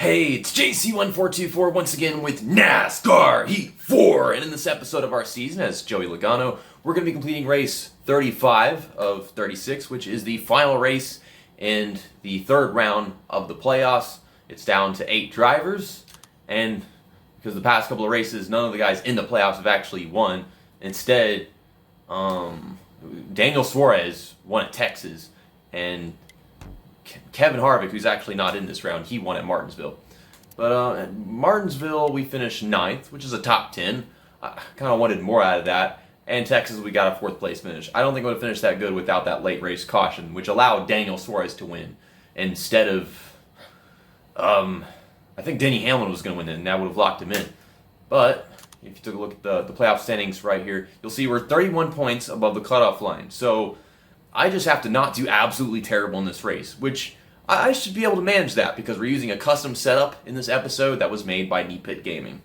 Hey, it's JC1424 once again with NASCAR Heat 4, and in this episode of our season as Joey Logano, we're going to be completing race 35 of 36, which is the final race in the third round of the playoffs. It's down to 8 drivers, and because the past couple of races, none of the guys in the playoffs have actually won. Instead, Daniel Suarez won at Texas, and Kevin Harvick, who's actually not in this round, he won at Martinsville. But at Martinsville, we finished 9th, which is a top 10. I kind of wanted more out of that. And Texas, we got a 4th place finish. I don't think we would have finished that good without that late race caution, which allowed Daniel Suarez to win. Instead of, I think Denny Hamlin was going to win, and that would have locked him in. But if you took a look at the playoff standings right here, you'll see we're 31 points above the cutoff line. So I just have to not do absolutely terrible in this race, which I should be able to manage that because we're using a custom setup in this episode that was made by Knee Pit Gaming.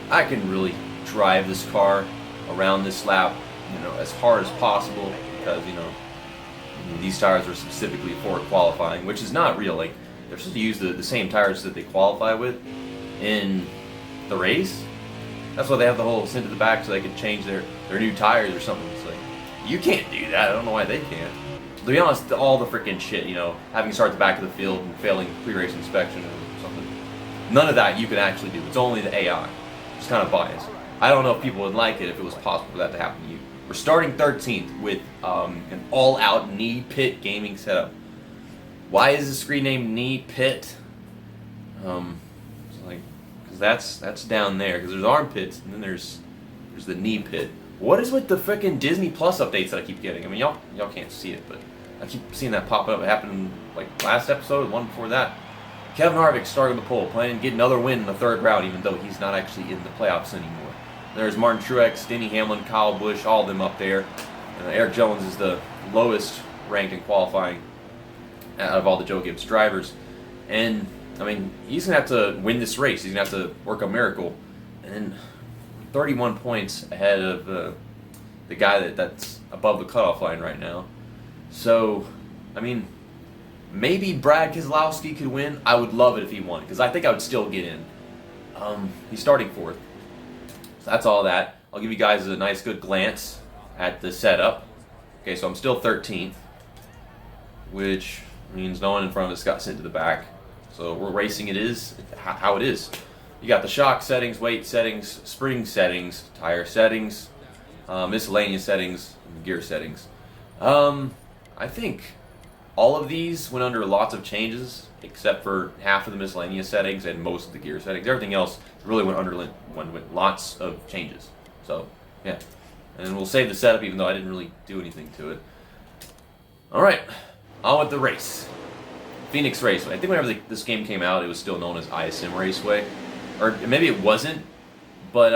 I can really drive this car around this lap, as hard as possible because, these tires are specifically for qualifying, which is not real. Like, they're supposed to use the same tires that they qualify with in the race. That's why they have the whole sent to the back so they could change their new tires or something. It's like, you can't do that. I don't know why they can't. To be honest, all the freaking shit, having to start at the back of the field and failing pre-race inspection or something, none of that you can actually do. It's only the AI. It's kind of biased. I don't know if people would like it if it was possible for that to happen to you. We're starting 13th with an all-out Knee Pit Gaming setup. Why is the screen named Knee Pit? Because that's down there. Because there's armpits and then there's the knee pit. What is with the frickin' Disney Plus updates that I keep getting? I mean, y'all can't see it, but I keep seeing that pop up. It happened last episode, the one before that. Kevin Harvick starting the pole, planning to get another win in the third round, even though he's not actually in the playoffs anymore. There's Martin Truex, Denny Hamlin, Kyle Busch, all of them up there. Eric Jones is the lowest ranked in qualifying out of all the Joe Gibbs drivers. And, he's going to have to win this race. He's going to have to work a miracle. And 31 points ahead of the guy that's above the cutoff line right now. So, maybe Brad Keselowski could win. I would love it if he won, because I think I would still get in. He's starting 4th. So that's all that. I'll give you guys a nice good glance at the setup. Okay, so I'm still 13th, which means no one in front of us got sent to the back. So we're racing it is how it is. You got the shock settings, weight settings, spring settings, tire settings, miscellaneous settings, and gear settings. I think all of these went under lots of changes, except for half of the miscellaneous settings and most of the gear settings. Everything else really went under lots of changes. So, yeah. And we'll save the setup even though I didn't really do anything to it. Alright, on with the race. Phoenix Raceway. I think whenever this game came out, it was still known as ISM Raceway. Or maybe it wasn't, but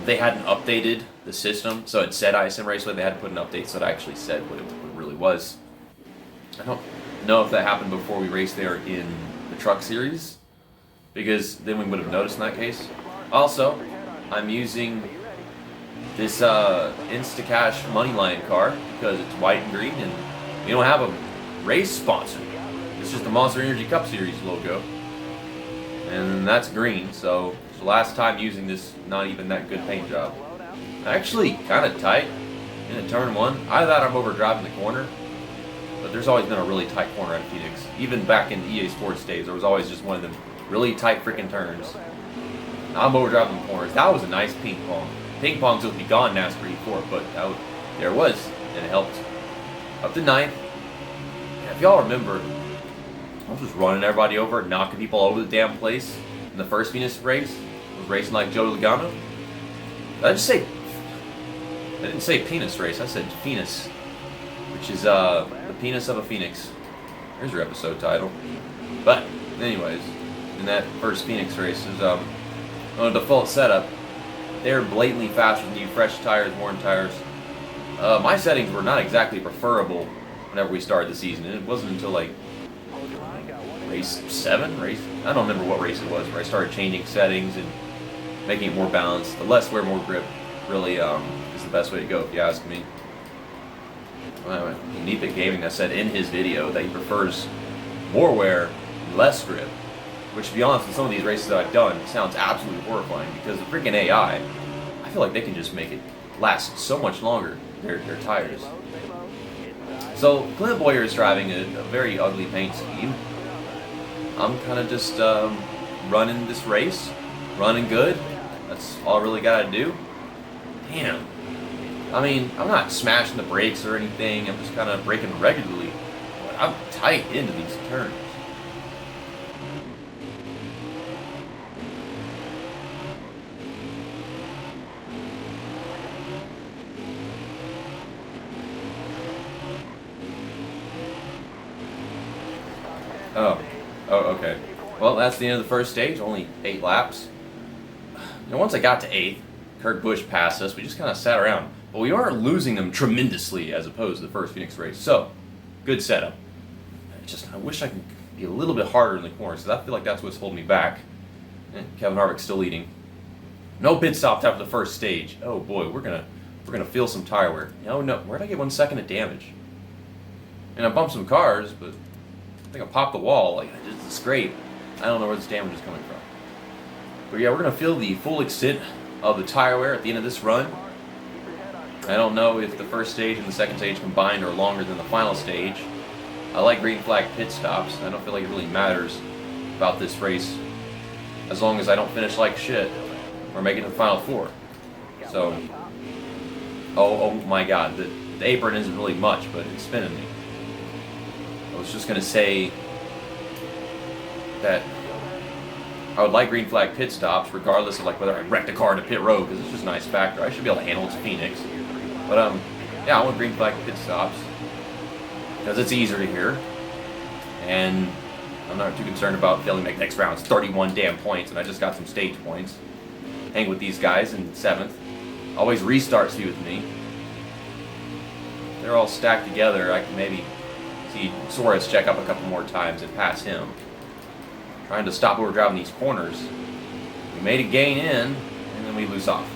they hadn't updated the system, so it said ISM Raceway. They had to put an update so it actually said what it really was. I don't know if that happened before we raced there in the Truck Series, because then we would have noticed in that case. Also, I'm using this Instacash Moneyline car because it's white and green, and we don't have a race sponsor. It's just the Monster Energy Cup Series logo. And that's green, so it's the last time using this not even that good paint job. Actually, kind of tight in turn 1. I thought I'm overdriving the corner, but there's always been a really tight corner at Phoenix. Even back in EA Sports days, there was always just one of them really tight freaking turns. I'm overdriving the corners. That was a nice ping pong. Ping pong's supposed to be gone NASCAR E4, but there it was, and it helped. Up to 9th. If y'all remember, I was just running everybody over, knocking people all over the damn place in the first Phoenix race. I was racing like Joey Logano. I didn't say penis race, I said Phoenix, which is the penis of a phoenix. There's your episode title. But, anyways, in that first Phoenix race, there's on a default setup. They're blatantly faster than you, fresh tires, worn tires. My settings were not exactly preferable whenever we started the season, and it wasn't until race 7? I don't remember what race it was, where I started changing settings and making it more balanced. The less wear, more grip really is the best way to go, if you ask me. Knee Pit Gaming that said in his video that he prefers more wear less grip. Which, to be honest, in some of these races that I've done, sounds absolutely horrifying because the freaking AI, I feel like they can just make it last so much longer, their tires. So, Clint Boyer is driving a very ugly paint scheme. I'm kind of just running this race, running good. That's all I really got to do. Damn. I mean, I'm not smashing the brakes or anything. I'm just kind of braking regularly. But I'm tight into these turns. Oh, okay. Well, that's the end of the first stage. Only 8 laps. Once I got to 8th, Kurt Busch passed us. We just kind of sat around. But we are losing them tremendously as opposed to the first Phoenix race. So, good setup. I wish I could be a little bit harder in the corners, because I feel like that's what's holding me back. Kevin Harvick's still leading. No pit stops after the first stage. Oh boy, we're gonna feel some tire wear. Oh no, where'd I get 1 second of damage? And I bumped some cars, but I think I popped the wall. Like, I just scraped. I don't know where this damage is coming from. But yeah, we're gonna feel the full extent of the tire wear at the end of this run. I don't know if the first stage and the second stage combined are longer than the final stage. I like green flag pit stops. I don't feel like it really matters about this race as long as I don't finish like shit or make it to the final 4. So, oh my god, the apron isn't really much, but it's spinning me. I was just gonna say that I would like green flag pit stops regardless of like whether I wrecked a car in a pit road, because it's just a nice factor. I should be able to handle it. It's Phoenix. But yeah, I want green flag pit stops because it's easier to hear, and I'm not too concerned about failing to make next round's 31 damn points, and I just got some stage points. Hang with these guys in 7th. Always restarts you with me. They're all stacked together. I can maybe see Suarez check up a couple more times and pass him. Trying to stop overdriving these corners. We made a gain in, and then we lose off.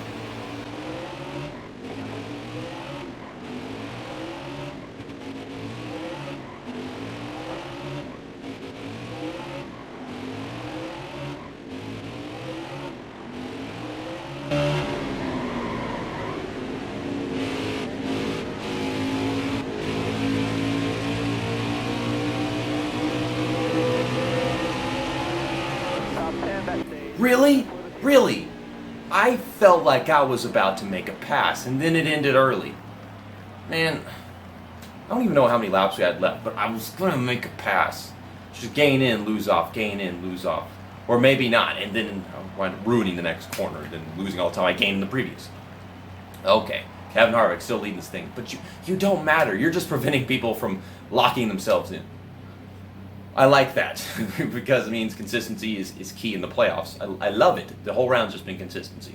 Really? Really? I felt like I was about to make a pass, and then it ended early. Man, I don't even know how many laps we had left, but I was going to make a pass. Just gain in, lose off, gain in, lose off. Or maybe not, and then I wind up ruining the next corner, and then losing all the time I gained in the previous. Okay, Kevin Harvick still leading this thing, but you don't matter. You're just preventing people from locking themselves in. I like that because it means consistency is key in the playoffs. I love it. The whole round's just been consistency.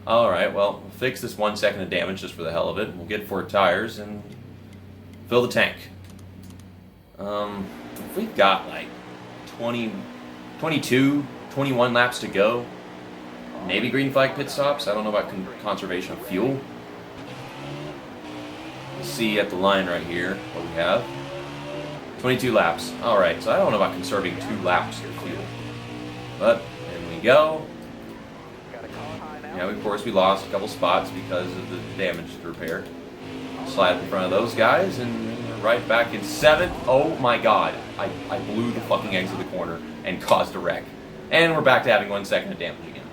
Alright, well, we'll fix this 1 second of damage just for the hell of it. We'll get 4 tires and fill the tank. If we've got like 20, 22, 21 laps to go, maybe green flag pit stops. I don't know about conservation of fuel. We'll see at the line right here what we have. 22 laps. Alright, so I don't know about conserving 2 laps of fuel. But, in we go. Yeah, of course we lost a couple spots because of the damage to repair. Slide in front of those guys, and we're right back in 7th. Oh my god. I blew the fucking eggs of the corner and caused a wreck. And we're back to having 1 second of damage again.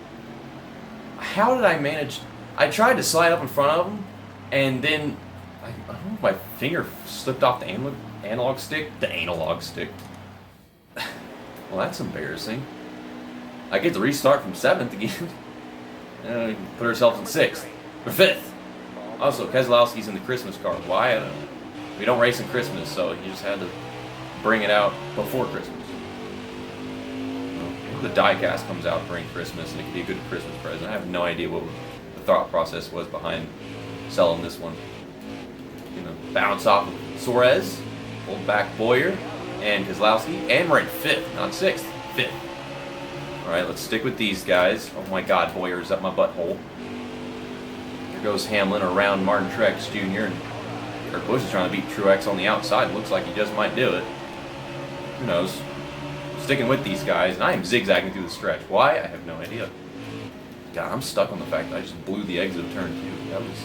How did I manage? I tried to slide up in front of them, and then I don't know if my finger slipped off the analog stick. The analog stick. Well, that's embarrassing. I get to restart from 7th again. And we put ourselves in 6th. Or 5th. Also, Keselowski's in the Christmas car. Why? I don't know. We don't race in Christmas, so he just had to bring it out before Christmas. The diecast comes out during Christmas, and it could be a good Christmas present. I have no idea what the thought process was behind selling this one. You know, bounce off of Suarez, hold back Boyer and Keselowski, and we're in 5th, not 6th, 5th. Alright, let's stick with these guys. Oh my god, Boyer's up my butthole. Here goes Hamlin around Martin Truex Jr. and Kurt Busch is trying to beat Truex on the outside. Looks like he just might do it. Who knows? sticking with these guys, and I am zigzagging through the stretch. Why? I have no idea. God, I'm stuck on the fact that I just blew the exit of turn 2. That was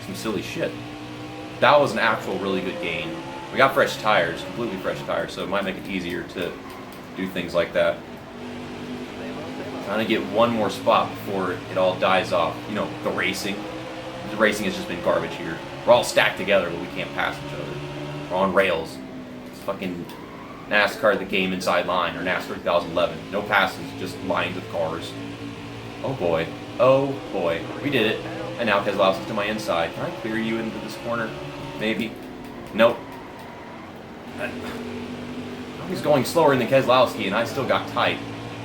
some silly shit. That was an actual really good gain. We got fresh tires, completely fresh tires, so it might make it easier to do things like that. Trying to get one more spot before it all dies off. You know, the racing. The racing has just been garbage here. We're all stacked together, but we can't pass each other. We're on rails. It's fucking NASCAR the game inside line, or NASCAR 2011. No passes, just lines of cars. Oh boy. Oh boy. We did it. And now Keselowski's to my inside. Can I clear you into this corner? Maybe. Nope. He's going slower than Keselowski, and I still got tight.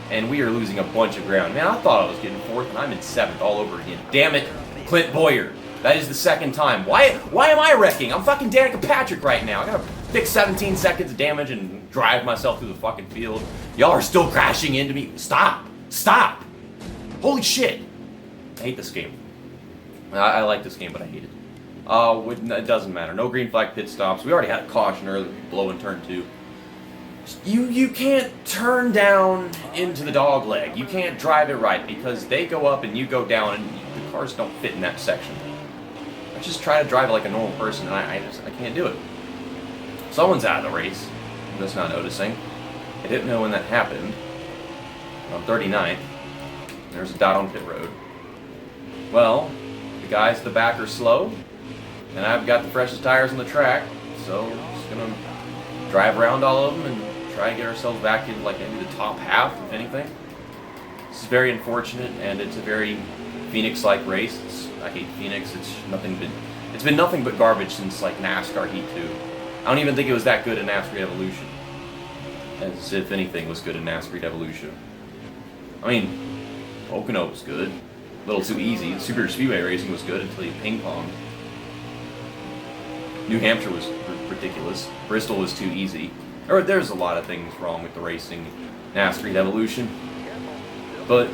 And we are losing a bunch of ground. Man, I thought I was getting 4th, and I'm in 7th all over again. Damn it, Clint Boyer. That is the 2nd time. Why am I wrecking? I'm fucking Danica Patrick right now. I gotta fix 17 seconds of damage and drive myself through the fucking field. Y'all are still crashing into me. Stop. Stop. Holy shit. I hate this game. I like this game, but I hate it. It doesn't matter. No green flag pit stops. We already had a caution earlier, blowing turn 2. You can't turn down into the dog leg. You can't drive it right because they go up and you go down and the cars don't fit in that section. I just try to drive like a normal person and I can't do it. Someone's out of the race. I'm just not noticing. I didn't know when that happened. On 39th. There's a dot on pit road. Well, the guys at the back are slow, and I've got the freshest tires on the track, so I'm just gonna drive around all of them and try and get ourselves back in like maybe the top half, if anything. This is very unfortunate, and it's a very Phoenix-like race. I hate Phoenix. It's been nothing but garbage since like NASCAR Heat 2. I don't even think it was that good in NASCAR Evolution. As if anything was good in NASCAR Evolution. I mean, Logano was good. A little too easy. Super Speedway racing was good until you ping-ponged. New Hampshire was ridiculous. Bristol was too easy. There's a lot of things wrong with the racing NASCAR Evolution. But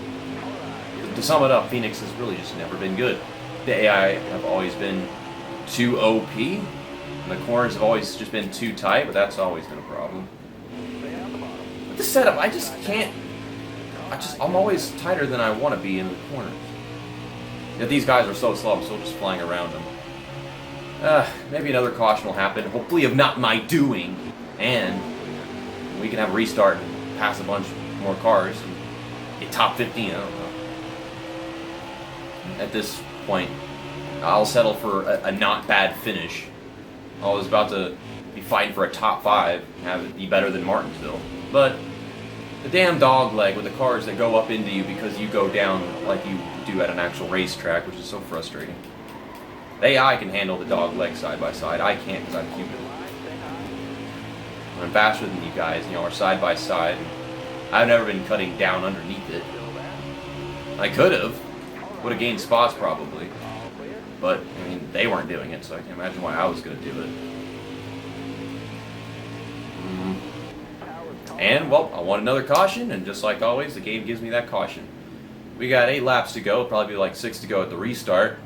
to sum it up, Phoenix has really just never been good. The AI have always been too OP, and the corners have always just been too tight, but that's always been a problem. With the setup, I just can't... I'm always tighter than I want to be in the corners. Yet these guys are so slow, I'm still just flying around them. Maybe another caution will happen, hopefully of not my doing, and we can have a restart and pass a bunch more cars and get top 15, I don't know. At this point, I'll settle for a not bad finish. I was about to be fighting for a top 5 and have it be better than Martinsville, but the damn dog leg with the cars that go up into you because you go down like you do at an actual racetrack, which is so frustrating. The AI can handle the dog leg side by side. I can't because I'm Cuban. I'm faster than you guys, are side by side. I've never been cutting down underneath it. I could have. Would have gained spots probably. But, I mean, they weren't doing it, so I can't imagine why I was going to do it. And, well, I want another caution, and just like always, the game gives me that caution. We got 8 laps to go, probably like 6 to go at the restart.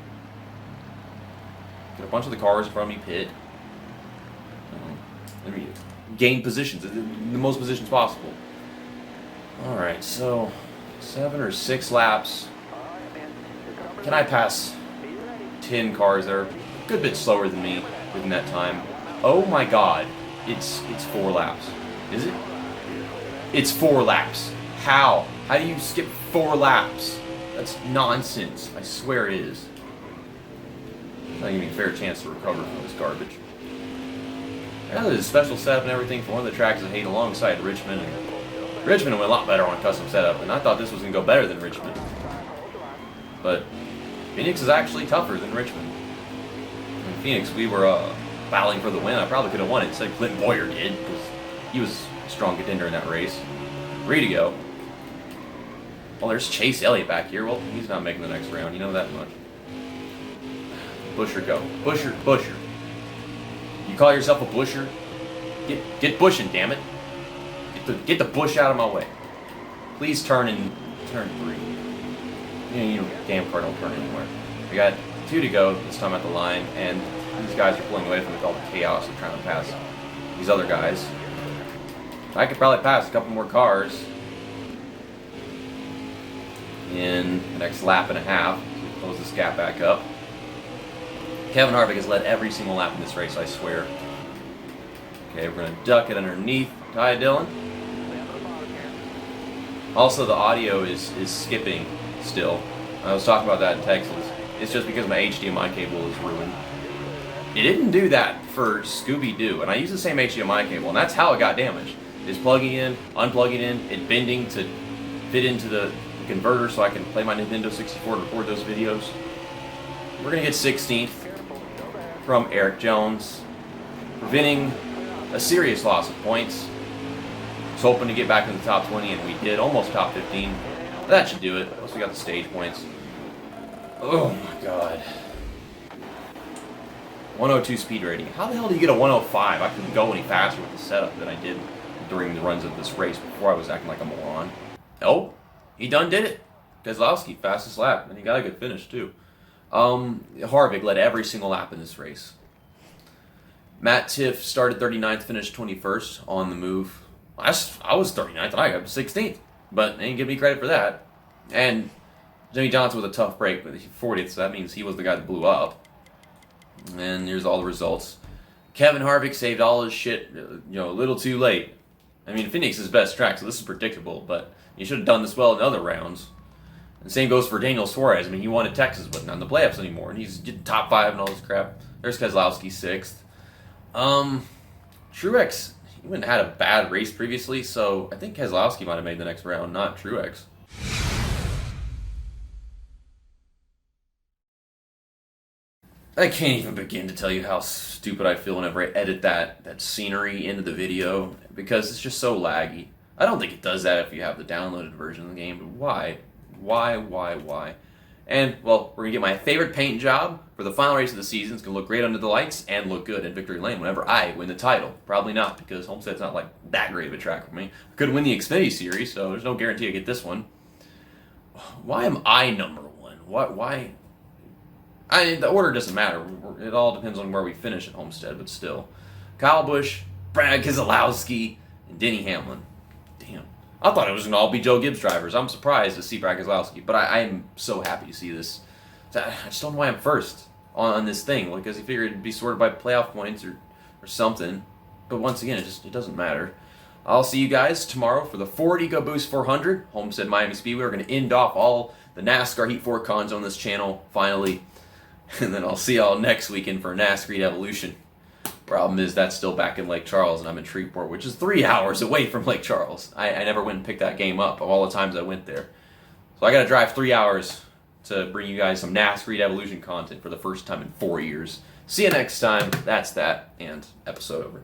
Get a bunch of the cars in front of me pit. Let me gain positions, the most positions possible. Alright, so 7 or 6 laps. Can I pass 10 cars that are a good bit slower than me within that time? Oh my god, it's 4 laps. Is it? It's 4 laps. How? How do you skip 4 laps? That's nonsense. I swear it is. Not giving me a fair chance to recover from this garbage. Yeah, there's a special setup and everything for one of the tracks I hate alongside Richmond. And Richmond went a lot better on custom setup, and I thought this was going to go better than Richmond. But Phoenix is actually tougher than Richmond. In Phoenix, we were battling for the win. I probably could have won it, said Clint Boyer did, because he was a strong contender in that race. 3 to go. Well, there's Chase Elliott back here. Well, he's not making the next round. You know that much. Busher, go. Busher. You call yourself a busher? Get bushing, damn it. Get the bush out of my way. Please turn in turn 3. You know, damn car don't turn anywhere. We got 2 to go this time at the line, and these guys are pulling away from all the chaos of trying to pass these other guys. I could probably pass a couple more cars in the next lap and a half. Close this gap back up. Kevin Harvick has led every single lap in this race, I swear. Okay, we're going to duck it underneath Ty Dillon. Also, the audio is skipping still. I was talking about that in Texas. It's just because my HDMI cable is ruined. It didn't do that for Scooby-Doo, and I use the same HDMI cable, and that's how it got damaged. It's plugging in, unplugging in, it bending to fit into the converter so I can play my Nintendo 64 and record those videos. We're going to get 16th from Eric Jones, preventing a serious loss of points. I was hoping to get back in the top 20, and we did, almost top 15. That should do it, once we got the stage points. Oh my god. 102 speed rating. How the hell do you get a 105? I couldn't go any faster with the setup than I did during the runs of this race before I was acting like a moron. Oh, he done did it. Keselowski, fastest lap, and he got a good finish too. Harvick led every single lap in this race. Matt Tiff started 39th, finished 21st on the move. I was 39th, and I got 16th, but they didn't give me credit for that. And Jimmy Johnson was a tough break, but he's 40th, so that means he was the guy that blew up. And here's all the results. Kevin Harvick saved all his shit, a little too late. I mean, Phoenix is his best track, so this is predictable, but he should have done this well in other rounds. And same goes for Daniel Suarez. I mean, he won at Texas, but not in the playoffs anymore, and he's top 5 and all this crap. There's Keselowski, 6th. Truex, he wouldn't have had a bad race previously, so I think Keselowski might have made the next round, not Truex. I can't even begin to tell you how stupid I feel whenever I edit that scenery into the video, because it's just so laggy. I don't think it does that if you have the downloaded version of the game, but why? Why? And, well, we're going to get my favorite paint job for the final race of the season. It's going to look great under the lights and look good in Victory Lane whenever I win the title. Probably not, because Homestead's not like that great of a track for me. I could win the Xfinity Series, so there's no guarantee I get this one. Why am I number 1? Why? The order doesn't matter. It all depends on where we finish at Homestead, but still. Kyle Busch, Brad Keselowski, and Denny Hamlin. Damn. I thought it was going to all be Joe Gibbs drivers. I'm surprised to see Brad Keselowski, but I am so happy to see this. I just don't know why I'm first on this thing, because he figured it'd be sorted by playoff points or something. But once again, it doesn't matter. I'll see you guys tomorrow for the Ford EcoBoost 400, Homestead Miami Speedway. We're going to end off all the NASCAR Heat 4 cons on this channel, finally. And then I'll see y'all next weekend for NASCAR Evolution. Problem is, that's still back in Lake Charles, and I'm in Shreveport, which is 3 hours away from Lake Charles. I never went and picked that game up of all the times I went there. So I got to drive 3 hours to bring you guys some NASCAR Evolution content for the first time in 4 years. See you next time. That's that, and episode over.